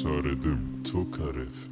Aradım, çok arif.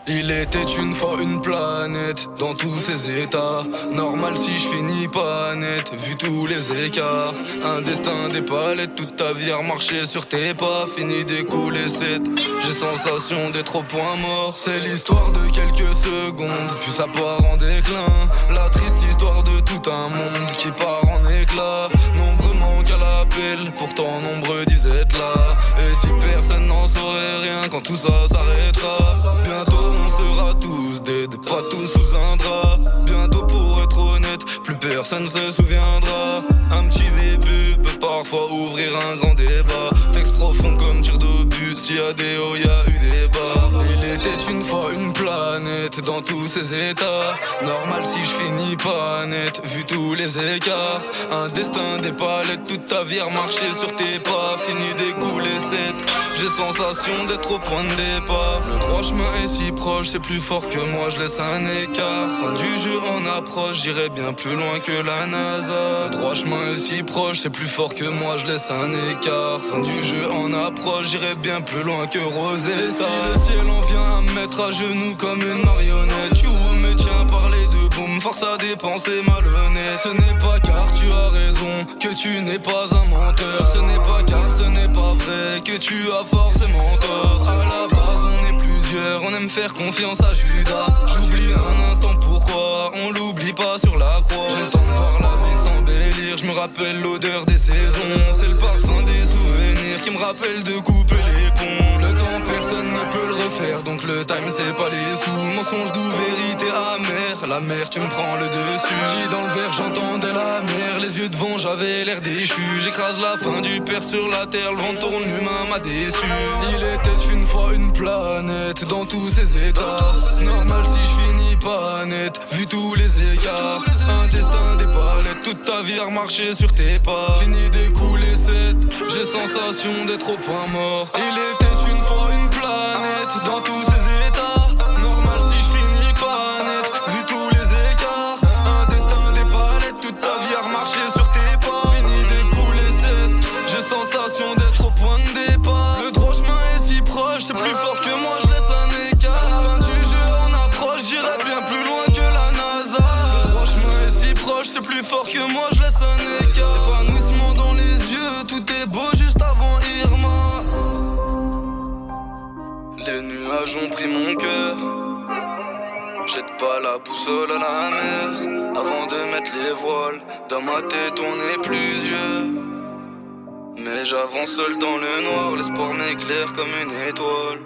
Il était une fois une planète dans tous ses états. Normal si je finis pas net, vu tous les écarts. Un destin des palettes, toute ta vie à marcher sur tes pas. Fini d'écouler cette, j'ai sensation d'être au point mort. C'est l'histoire de quelques secondes, puis ça part en déclin. La triste histoire de tout un monde qui part en éclats. Nombreux manquent à l'appel, pourtant nombreux disent être là. Et si personne n'en saurait rien quand tout ça s'arrêtera, bientôt on sera tous dead, pas tous sous un drap. Bientôt pour être honnête, plus personne se souviendra. Un petit début peut parfois ouvrir un grand débat. Texte profond comme tir d'obus, s'il y a des hauts, y a eu des bas. Il était une fois une planète dans tous ses états. Normal si je finis pas net, vu tous les écarts. Un destin des palettes, toute ta vie à marcher sur tes pas. Fini d'écouler cette, j'ai sensation d'être au point de départ. Le droit chemin est si proche, c'est plus fort que moi, je laisse un écart. Fin du jeu en approche, j'irai bien plus loin que la NASA. Le droit chemin est si proche, c'est plus fort que moi, je laisse un écart. Fin du jeu en approche, j'irai bien plus loin que Rosetta. Si le ciel en vient à me mettre à genoux comme une marionnette, you me tiens à parler de boum, force à dépenser malhonnête. Ce n'est pas car tu as raison que tu n'es pas un menteur. Ce n'est pas car ce n'est pas vrai que tu as forcément tort. À la base on est plusieurs, on aime faire confiance à Judas. J'oublie un instant pourquoi, on l'oublie pas sur la croix. J'ai le temps de voir la vie s'embellir, je me rappelle l'odeur des saisons. C'est le parfum des souvenirs qui me rappelle de couper les ponts. Le temps personne ne peut le refaire, donc le time c'est pas les sous. Mensonge d'où vérité amère, la mer tu me prends le dessus. J'ai dans le verre j'entendais la mer, les yeux devant j'avais l'air déchu. J'écrase la fin du père sur la terre, le vent tourne, l'humain m'a déçu. Il était une fois une planète dans tous ses états. Normal si je finis pas net, vu tous les écarts. Un destin des palettes, toute ta vie à remarcher sur tes pas. Fini d'écouler cette, j'ai sensation d'être au point mort. Il était une fois une planète dans tous ses états. Normal si je finis pas net, vu tous les écarts. Un destin des palettes, toute ta vie à remarcher sur tes pas. Fini d'écouler cette, j'ai sensation d'être au point de départ. Le droit chemin est si proche, c'est plus fort que moi, je laisse un écart. Fin du jeu en approche, j'irai bien plus loin que la NASA. Le droit chemin est si proche, c'est plus fort que moi, je laisse un écart. Épanouissement dans les yeux, tout est beau juste avant Irma. Les nuages ont pris mon cœur. Jette pas la boussole à la mer avant de mettre les voiles. Dans ma tête on est plusieurs, mais j'avance seul dans le noir. L'espoir m'éclaire comme une étoile.